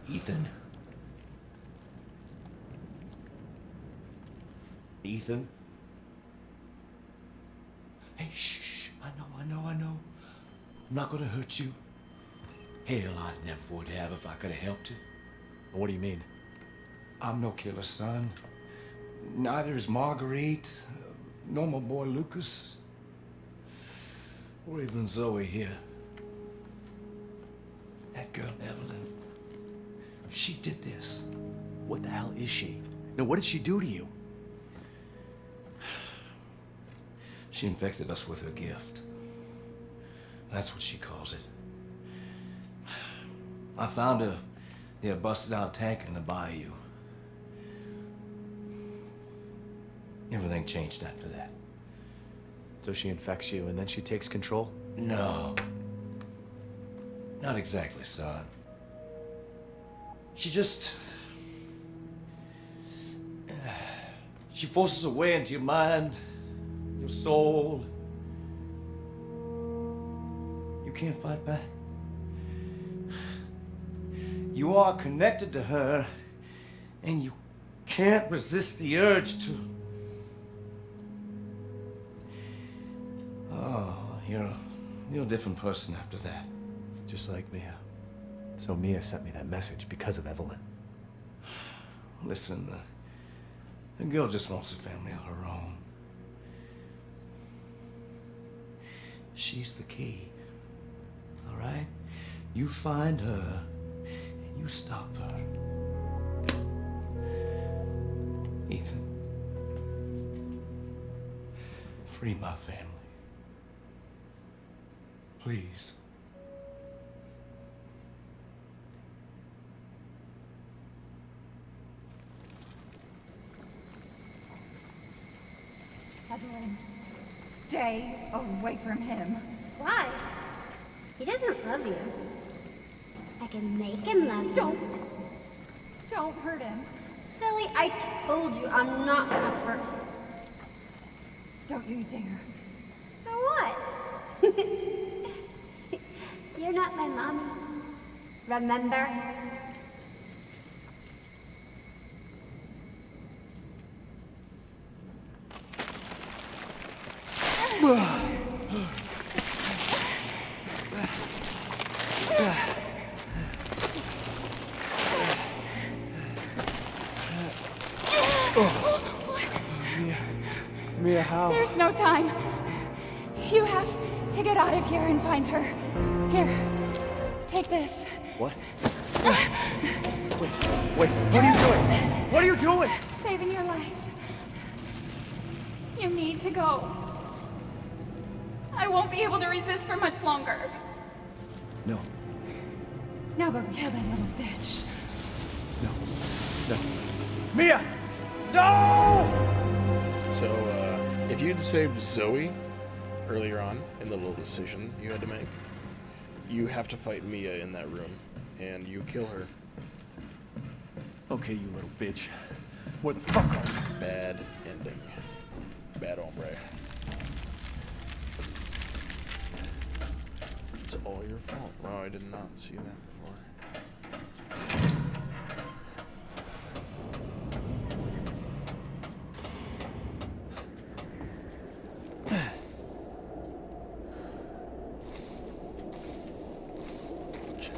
Ethan? Ethan? Hey, shh. I know. I'm not gonna hurt you. Hell, I never would have if I could have helped you. What do you mean? I'm no killer, son. Neither is Marguerite, nor my boy Lucas, or even Zoe here. That girl, Evelyn, she did this. What the hell is she? Now, what did she do to you? She infected us with her gift. That's what she calls it. I found her near a busted out tank in the bayou. Everything changed after that. So she infects you and then she takes control? No. Not exactly, son. She just... She forces her way into your mind, your soul. You can't fight back. You are connected to her, and you can't resist the urge to... Oh, you're a different person after that. Just like Mia. So Mia sent me that message because of Evelyn. Listen, the girl just wants a family of her own. She's the key, all right? You find her, and you stop her. Ethan, free my family. Please. Evelyn, stay away from him. Why? He doesn't love you. I can make him love you. Don't hurt him. Silly, I told you I'm not gonna hurt him. Don't you dare. So what? You're not my mommy. Remember? Mia, how? There's no time. You have to get out of here and find her. Here, take this. What? Wait, what are you doing? What are you doing? Saving your life. You need to go. I won't be able to resist for much longer. No, Now go kill that little bitch. no. Mia! No! So, if you'd saved Zoe earlier on in the little decision you had to make, you have to fight Mia in that room, and you kill her. Okay, you little bitch. What the fuck are you? Bad ending. Bad hombre. It's all your fault. Wow, I did not see that before.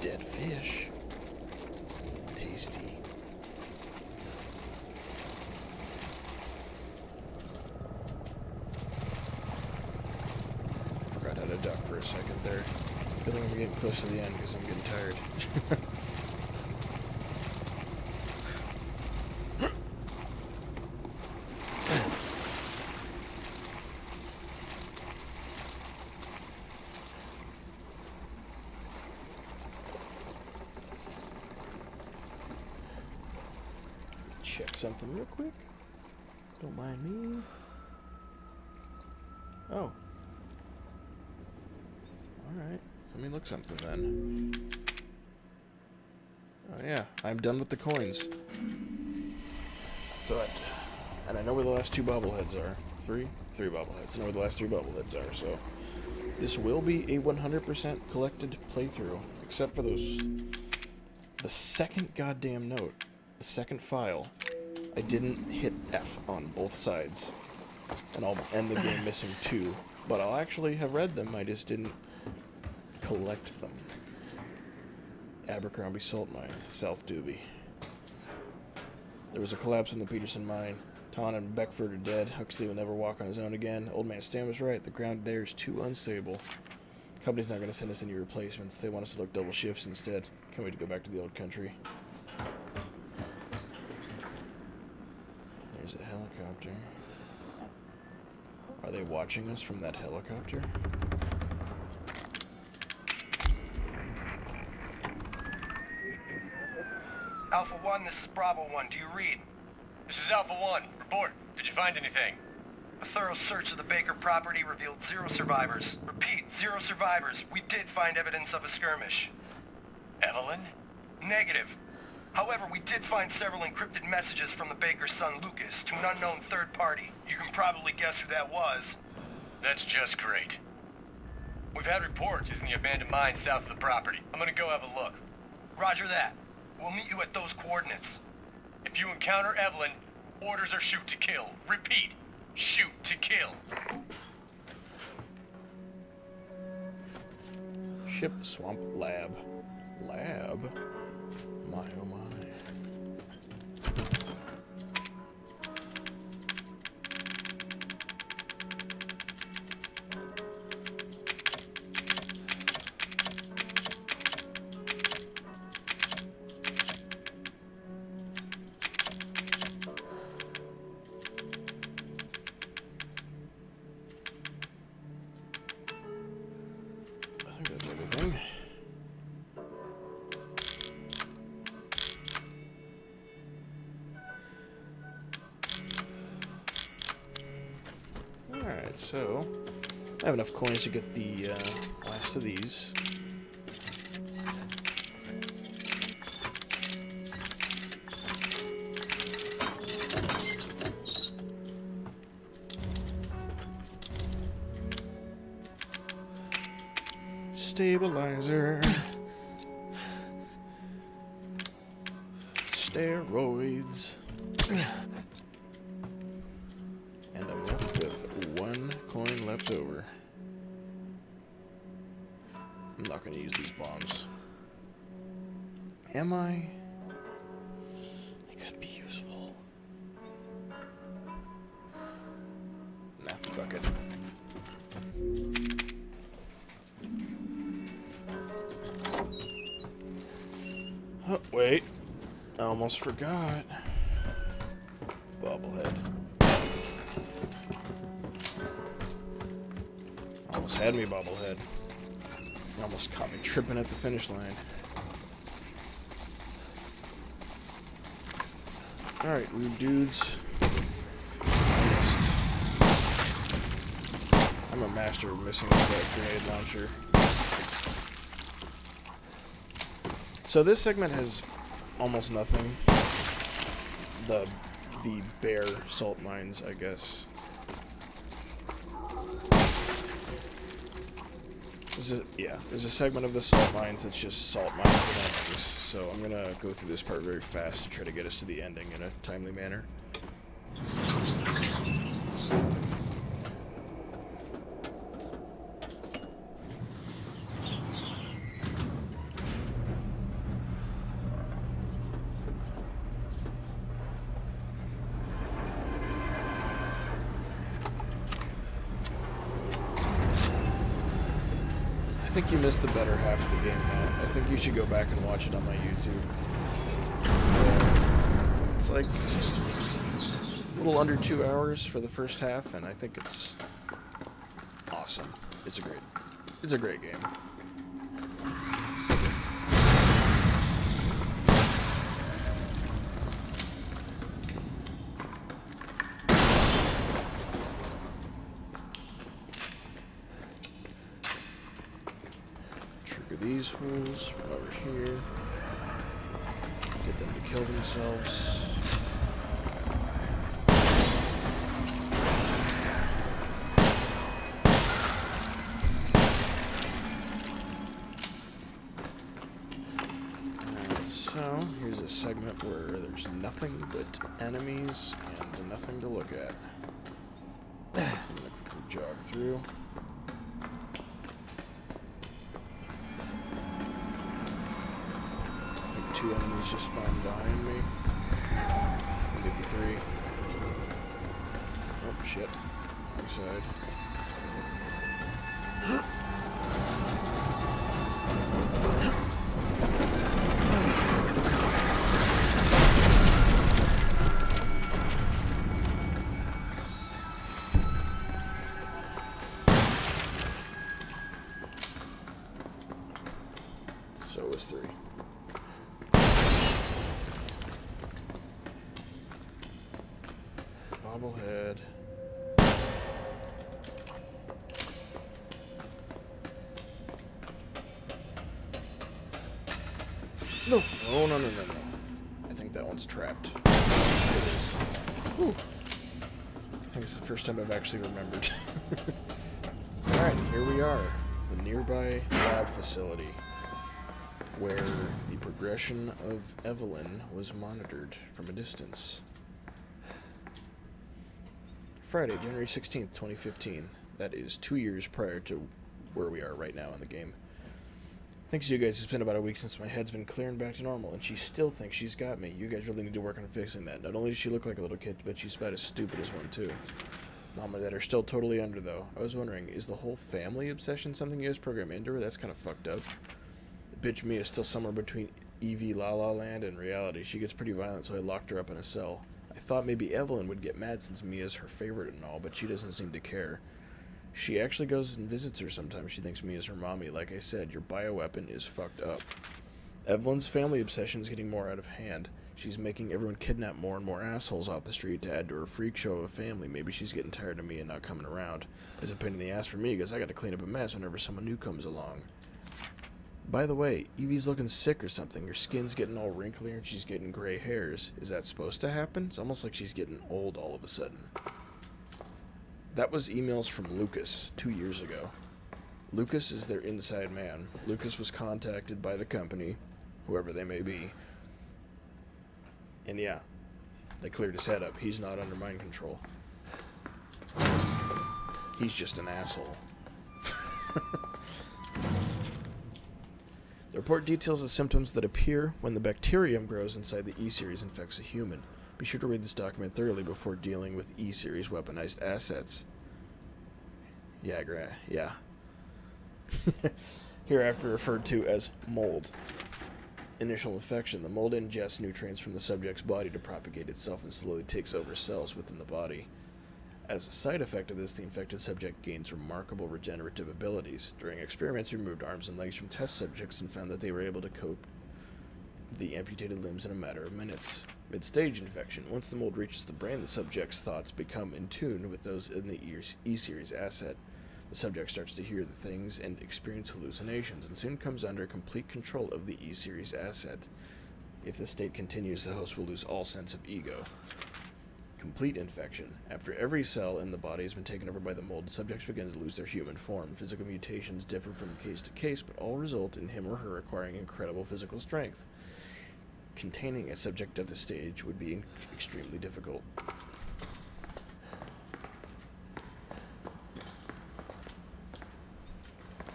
Dead fish. Tasty. Forgot how to duck for a second there. I feel like I'm getting close to the end because I'm getting tired. Check something real quick. Don't mind me. Oh. Alright. Let me look something then. Oh yeah, I'm done with the coins. So and I know where the last two bobbleheads are. Three bobbleheads. I know where the last three bobbleheads are, so this will be a 100% collected playthrough, except for those the second goddamn note, the second file, I didn't hit F on both sides. And I'll end the game missing 2. But I'll actually have read them, I just didn't collect them. Abercrombie Salt Mine, South Doobie. There was a collapse in the Peterson mine. Ton and Beckford are dead. Huxley will never walk on his own again. Old man Stan was right. The ground there is too unstable. Company's not going to send us any replacements. They want us to look double shifts instead. Can't wait to go back to the old country. There's a helicopter. Are they watching us from that helicopter? Alpha 1, this is Bravo 1. Do you read? This is Alpha 1. Report. Did you find anything? A thorough search of the Baker property revealed 0 survivors. Repeat, 0 survivors. We did find evidence of a skirmish. Evelyn? Negative. However, we did find several encrypted messages from the Baker's son Lucas to an unknown third party. You can probably guess who that was. That's just great. We've had reports he's in the abandoned mine south of the property. I'm gonna go have a look. Roger that. We'll meet you at those coordinates. If you encounter Evelyn, orders are shoot to kill. Repeat, shoot to kill. Ship Swamp Lab. Lab? My oh my. I think that's everything. Alright, so I have enough coins to get the last of these. Stabilizer. Steroids. And I'm left with 1 coin left over. I'm not going to use these bombs. Am I? They could be useful. Nah, fuck it. Oh, wait. I almost forgot. Bobblehead. Almost had me, Bobblehead. Almost caught me tripping at the finish line. Alright, rude dudes. I'm a master of missing that grenade launcher. So this segment has almost nothing. The bare salt mines, I guess. There's a segment of the salt mines that's just salt mines and enemies. So I'm gonna go through this part very fast to try to get us to the ending in a timely manner. I think you missed the better half of the game, Matt. I think you should go back and watch it on my YouTube. So, it's like a little under 2 hours for the first half, and I think it's awesome. It's a great game. These fools run over here. Get them to kill themselves. Let's So, here's a segment where there's nothing but enemies and nothing to look at. So I'm gonna quickly jog through. I think 2 enemies just spawned behind me. Maybe 3. Oh, shit. Wrong side. So it was 3. Bobblehead. No! Oh, no. I think that one's trapped. It is. Whew. I think it's the first time I've actually remembered. Alright, here we are. The nearby lab facility, where the progression of Evelyn was monitored from a distance. Friday, January 16th, 2015. That is 2 years prior to where we are right now in the game. Thanks to you guys, it's been about a week since my head's been clearing back to normal, and she still thinks she's got me. You guys really need to work on fixing that. Not only does she look like a little kid, but she's about as stupid as one, too. Mom and Dad are still totally under, though. I was wondering, is the whole family obsession something you guys program into her? That's kind of fucked up. The bitch Mia is still somewhere between Evie La La Land and reality. She gets pretty violent, so I locked her up in a cell. I thought maybe Evelyn would get mad since Mia's her favorite and all, but she doesn't seem to care. She actually goes and visits her sometimes. She thinks Mia's her mommy. Like I said, your bioweapon is fucked up. Evelyn's family obsession is getting more out of hand. She's making everyone kidnap more and more assholes off the street to add to her freak show of a family. Maybe she's getting tired of me and not coming around. It's a pain in the ass for me because I got to clean up a mess whenever someone new comes along. By the way, Evie's looking sick or something. Her skin's getting all wrinkly and she's getting gray hairs. Is that supposed to happen? It's almost like she's getting old all of a sudden. That was emails from Lucas 2 years ago. Lucas is their inside man. Lucas was contacted by the company, whoever they may be. And yeah, they cleared his head up. He's not under mind control. He's just an asshole. The report details the symptoms that appear when the bacterium grows inside the E-Series infects a human. Be sure to read this document thoroughly before dealing with E-Series weaponized assets. Yeah. Hereafter referred to as mold. Initial infection. The mold ingests nutrients from the subject's body to propagate itself and slowly takes over cells within the body. As a side effect of this, the infected subject gains remarkable regenerative abilities. During experiments, we removed arms and legs from test subjects and found that they were able to cope the amputated limbs in a matter of minutes. Mid-stage infection. Once the mold reaches the brain, the subject's thoughts become in tune with those in the E-Series asset. The subject starts to hear the things and experience hallucinations, and soon comes under complete control of the E-Series asset. If this state continues, the host will lose all sense of ego. Complete infection. After every cell in the body has been taken over by the mold, subjects begin to lose their human form. Physical mutations differ from case to case, but all result in him or her acquiring incredible physical strength. Containing a subject at this stage would be extremely difficult.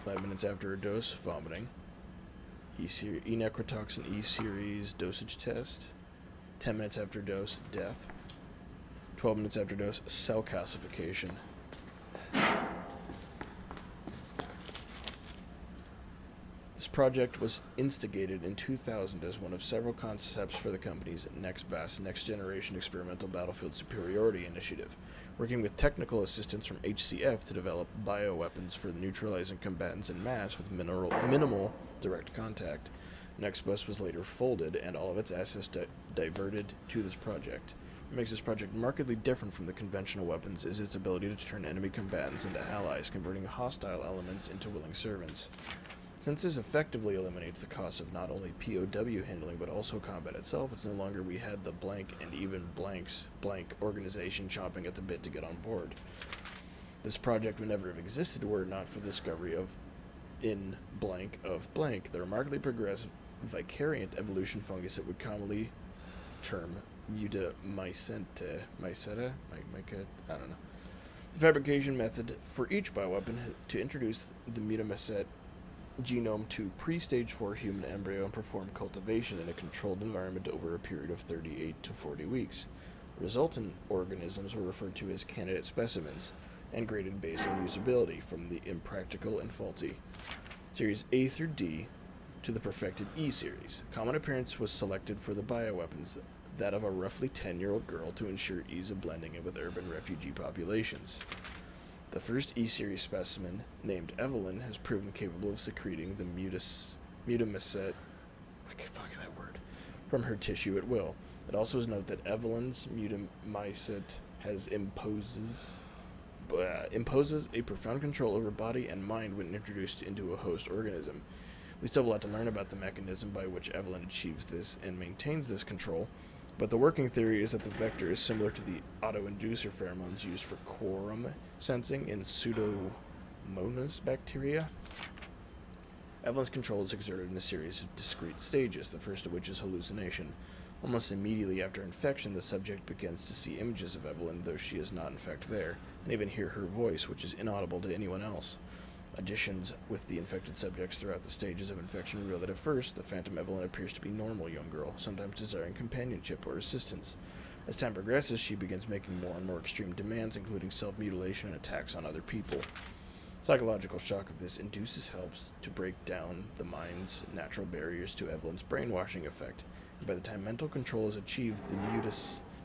Five minutes after a dose, vomiting. E-necrotoxin E-Series dosage test. 10 minutes after dose, death. 12 minutes after dose, cell calcification. This project was instigated in 2000 as one of several concepts for the company's NextBAS, Next Generation Experimental Battlefield Superiority Initiative, working with technical assistance from HCF to develop bioweapons for neutralizing combatants en masse with minimal direct contact. NextBAS was later folded and all of its assets diverted to this project. What makes this project markedly different from the conventional weapons is its ability to turn enemy combatants into allies, converting hostile elements into willing servants. Since this effectively eliminates the cost of not only POW handling but also combat itself, it's no longer we had the blank and even blanks blank organization chomping at the bit to get on board. This project would never have existed were it not for the discovery of in blank of blank, the remarkably progressive vicariant evolution fungus it would commonly term Mutamyceta, I don't know. The fabrication method for each bioweapon to introduce the Mutamycet genome to pre-stage 4 human embryo and perform cultivation in a controlled environment over a period of 38 to 40 weeks. Resultant organisms were referred to as candidate specimens and graded based on usability from the impractical and faulty series A through D to the perfected E series. Common appearance was selected for the bioweapons, that of a roughly 10-year-old girl, to ensure ease of blending in with urban refugee populations. The first E-series specimen, named Evelyn, has proven capable of secreting the Mutamycet from her tissue at will. It also is noted that Evelyn's Mutamycet imposes a profound control over body and mind when introduced into a host organism. We still have a lot to learn about the mechanism by which Evelyn achieves this and maintains this control, but the working theory is that the vector is similar to the autoinducer pheromones used for quorum sensing in Pseudomonas bacteria. Evelyn's control is exerted in a series of discrete stages, the first of which is hallucination. Almost immediately after infection, the subject begins to see images of Evelyn, though she is not in fact there, and even hear her voice, which is inaudible to anyone else. Additions with the infected subjects throughout the stages of infection reveal that at first, the Phantom Evelyn appears to be a normal young girl, sometimes desiring companionship or assistance. As time progresses, she begins making more and more extreme demands, including self-mutilation and attacks on other people. Psychological shock of this induces helps to break down the mind's natural barriers to Evelyn's brainwashing effect, and by the time mental control is achieved, the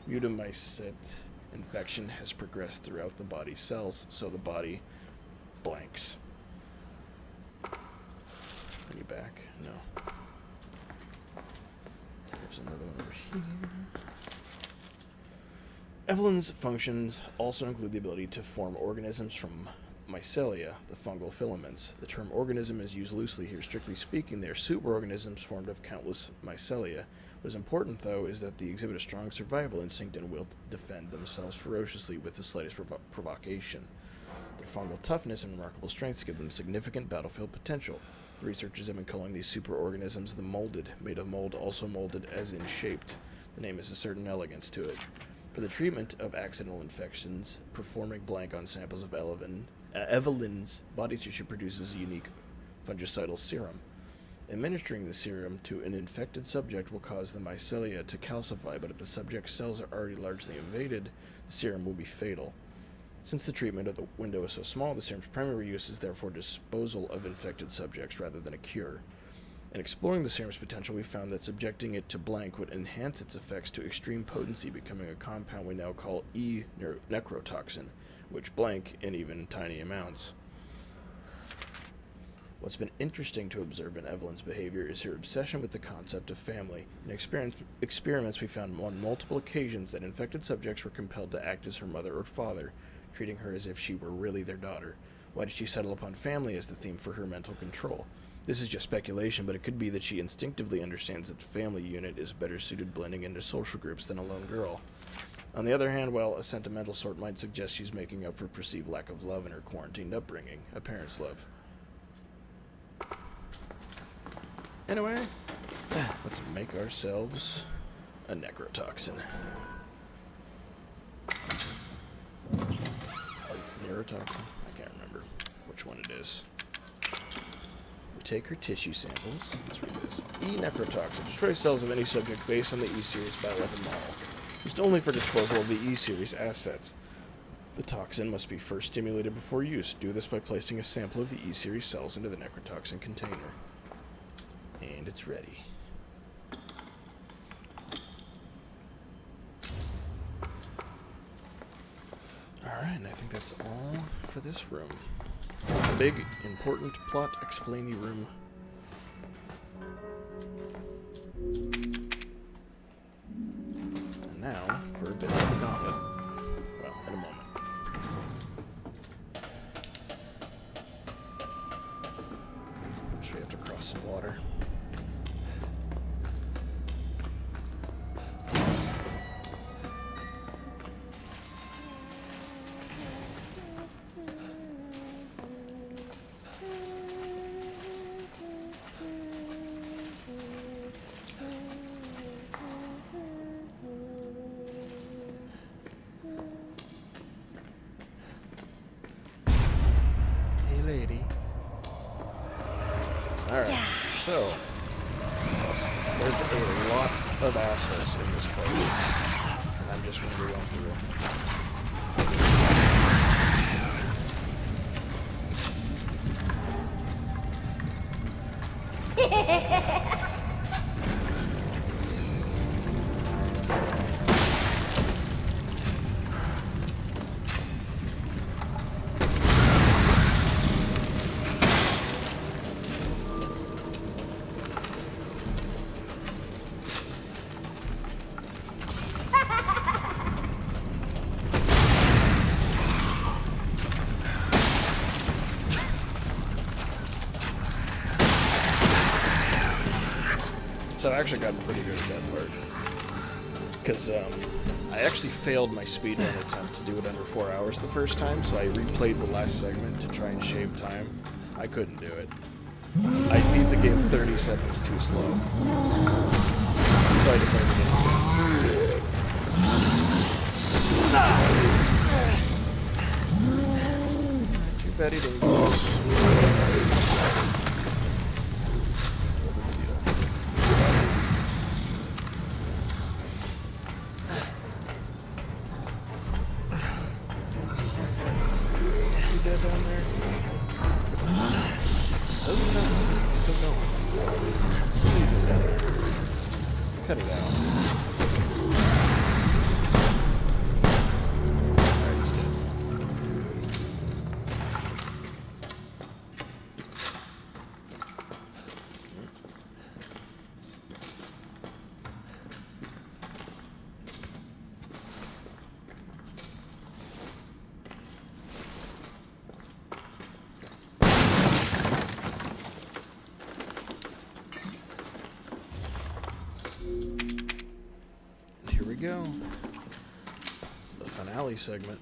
Mutamycet infection has progressed throughout the body's cells, so the body blanks. Are you back? No. There's another one over here. Evelyn's functions also include the ability to form organisms from mycelia, the fungal filaments. The term organism is used loosely here. Strictly speaking, they are superorganisms formed of countless mycelia. What is important, though, is that they exhibit a strong survival instinct and will defend themselves ferociously with the slightest provocation. Their fungal toughness and remarkable strengths give them significant battlefield potential. The researchers have been calling these superorganisms the molded, made of mold, also molded as in shaped. The name has a certain elegance to it. For the treatment of accidental infections, performing blank on samples of Evelyn's body tissue produces a unique fungicidal serum. Administering the serum to an infected subject will cause the mycelia to calcify, but if the subject's cells are already largely invaded, the serum will be fatal. Since the treatment of the window is so small, the serum's primary use is therefore disposal of infected subjects rather than a cure. In exploring the serum's potential, we found that subjecting it to blank would enhance its effects to extreme potency, becoming a compound we now call E-necrotoxin, which blank in even tiny amounts. What's been interesting to observe in Evelyn's behavior is her obsession with the concept of family. In experiments, we found on multiple occasions that infected subjects were compelled to act as her mother or father, treating her as if she were really their daughter. Why did she settle upon family as the theme for her mental control? This is just speculation, but it could be that she instinctively understands that the family unit is better suited blending into social groups than a lone girl. On the other hand, while a sentimental sort might suggest she's making up for perceived lack of love in her quarantined upbringing, a parent's love. Anyway, let's make ourselves a necrotoxin. Neurotoxin? I can't remember which one it is. We take her tissue samples. Let's read this. E-necrotoxin destroys cells of any subject based on the E-series bioweapon model, used only for disposal of the E-series assets. The toxin must be first stimulated before use. Do this by placing a sample of the E-series cells into the necrotoxin container. And it's ready. Alright, and I think that's all for this room. Big, important, plot explainy room. And now, for a bit of the gauntlet. Well, in a moment. First we have to cross some water. Alright, so there's a lot of assholes in this place. And I'm just gonna be going through them. So I've actually gotten pretty good at that part. Because I actually failed my speedrun attempt to do it under 4 hours the first time, so I replayed the last segment to try and shave time. I couldn't do it. I beat the game 30 seconds too slow. So I declared it in. Too bad he didn't go. Down there. Doesn't sound like he's still going. What are you doing down there? Cut it out. Alright, he's dead. Here we go. The finale segment.